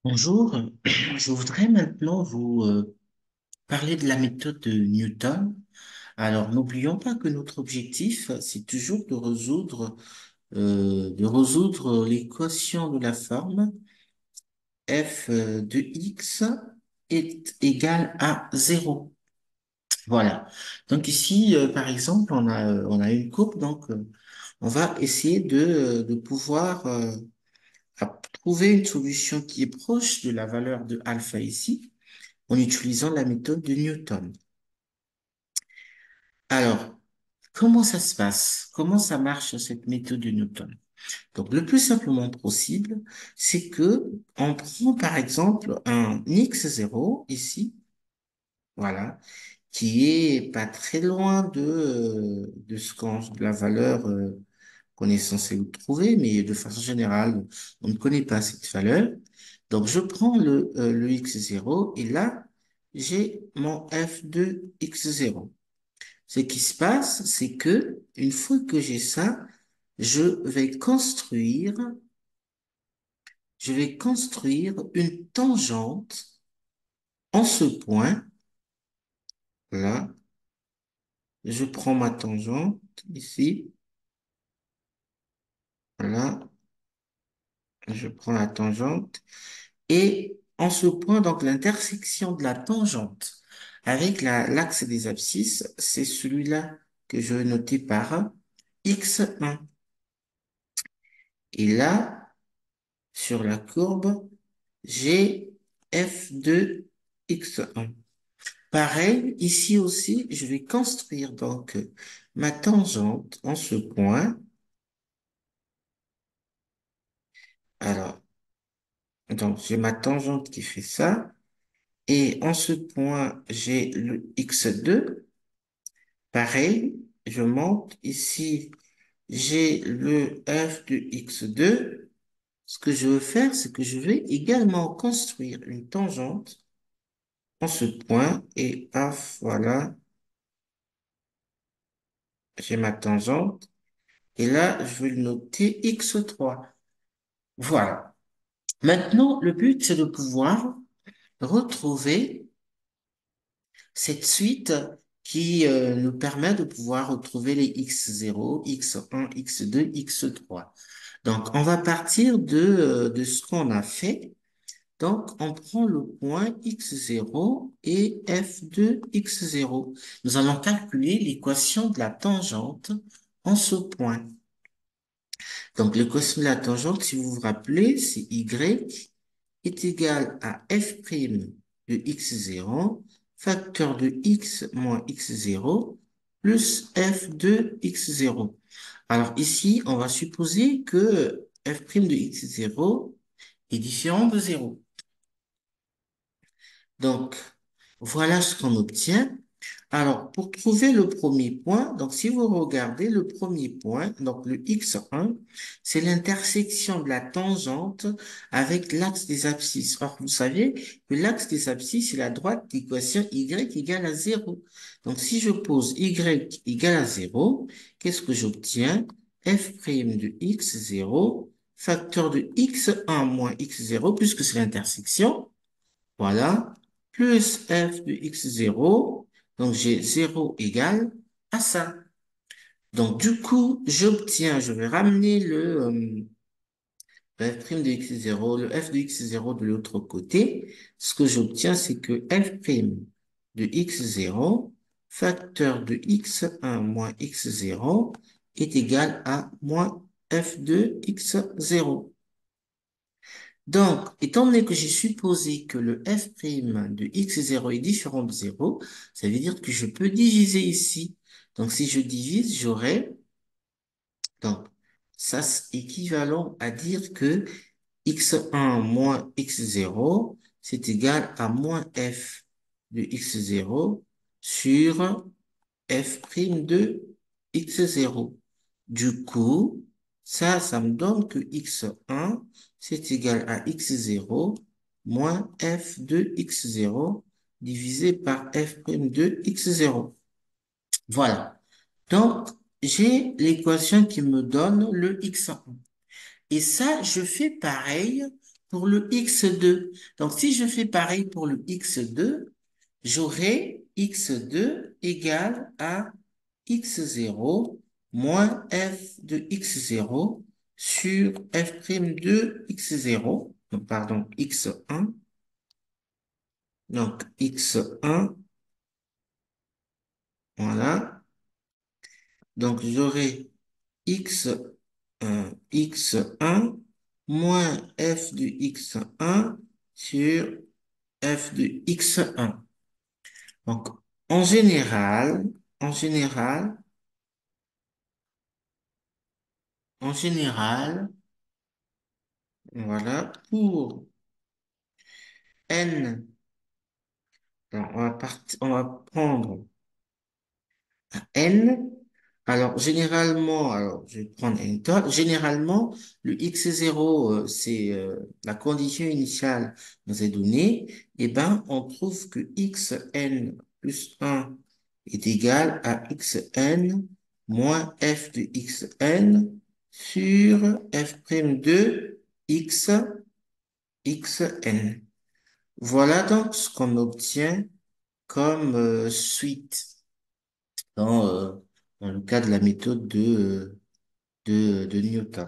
Bonjour, je voudrais maintenant vous parler de la méthode de Newton. Alors, n'oublions pas que notre objectif, c'est toujours de résoudre l'équation de la forme f de x est égal à zéro. Voilà. Donc ici, par exemple, on a une courbe, donc on va essayer de pouvoir trouver une solution qui est proche de la valeur de alpha ici, en utilisant la méthode de Newton. Alors, comment ça se passe? Comment ça marche cette méthode de Newton? Donc, le plus simplement possible, c'est que on prend par exemple un x0 ici, voilà, qui est pas très loin de de la valeur qu'on est censé trouver, mais de façon générale, on ne connaît pas cette valeur. Donc, je prends le x0 et là, j'ai mon f de x0. Ce qui se passe, c'est que une fois que j'ai ça, je vais construire, je vais construire une tangente en ce point. Là, je prends ma tangente ici. Là, je prends la tangente. Et en ce point, donc l'intersection de la tangente avec l'axe des abscisses, c'est celui-là que je vais noter par x1. Et là, sur la courbe, j'ai f de x1. Pareil, ici aussi, je vais construire donc ma tangente en ce point. Alors, donc j'ai ma tangente qui fait ça. Et en ce point, j'ai le x2. Pareil, je monte. Ici, j'ai le f de x2. Ce que je veux faire, c'est que je vais également construire une tangente en ce point. Et paf, voilà, j'ai ma tangente. Et là, je vais le noter x3. Voilà. Maintenant, le but, c'est de pouvoir retrouver cette suite qui nous permet de pouvoir retrouver les x0, x1, x2, x3. Donc, on va partir de ce qu'on a fait. Donc, on prend le point x0 et f de x0. Nous allons calculer l'équation de la tangente en ce point. Donc, l'équation de la tangente, si vous vous rappelez, c'est y est égal à f' de x0, facteur de x moins x0, plus f de x0. Alors ici, on va supposer que f' de x0 est différent de 0. Donc, voilà ce qu'on obtient. Alors, pour trouver le premier point, donc si vous regardez le premier point, donc le x1, c'est l'intersection de la tangente avec l'axe des abscisses. Or, vous savez que l'axe des abscisses, c'est la droite d'équation y égale à 0. Donc, si je pose y égale à 0, qu'est-ce que j'obtiens? F' de x0, facteur de x1 moins x0, puisque c'est l'intersection, voilà, plus f de x0, donc j'ai 0 égale à ça. Donc du coup, j'obtiens, je vais ramener le f' de x0, le f de x0 de l'autre côté. Ce que j'obtiens, c'est que f' de x0, facteur de x1 moins x0, est égal à moins f de x0. Donc, étant donné que j'ai supposé que le f' de x0 est différent de 0, ça veut dire que je peux diviser ici. Donc, si je divise, j'aurai, donc, ça c'est équivalent à dire que x1 moins x0, c'est égal à moins f de x0 sur f' de x0. Du coup, ça me donne que x1, c'est égal à x0 moins f de x0 divisé par f' de x0. Voilà. Donc, j'ai l'équation qui me donne le x1. Et ça, je fais pareil pour le x2. Donc, si je fais pareil pour le x2, j'aurai x2 égale à x0 moins f de x0 sur f' de x0, donc, pardon, x1. Donc, x1, voilà. Donc, j'aurai x1 moins f de x1 sur f de x1. Donc, en général, en général, en général, voilà, pour n, alors on va prendre n. Alors, généralement, alors, je vais prendre n top. Généralement, le x0, c'est la condition initiale nous est donnée. Eh ben, on trouve que xn plus 1 est égal à xn moins f de xn sur f' de xn. Voilà donc ce qu'on obtient comme suite dans, dans le cas de la méthode de Newton.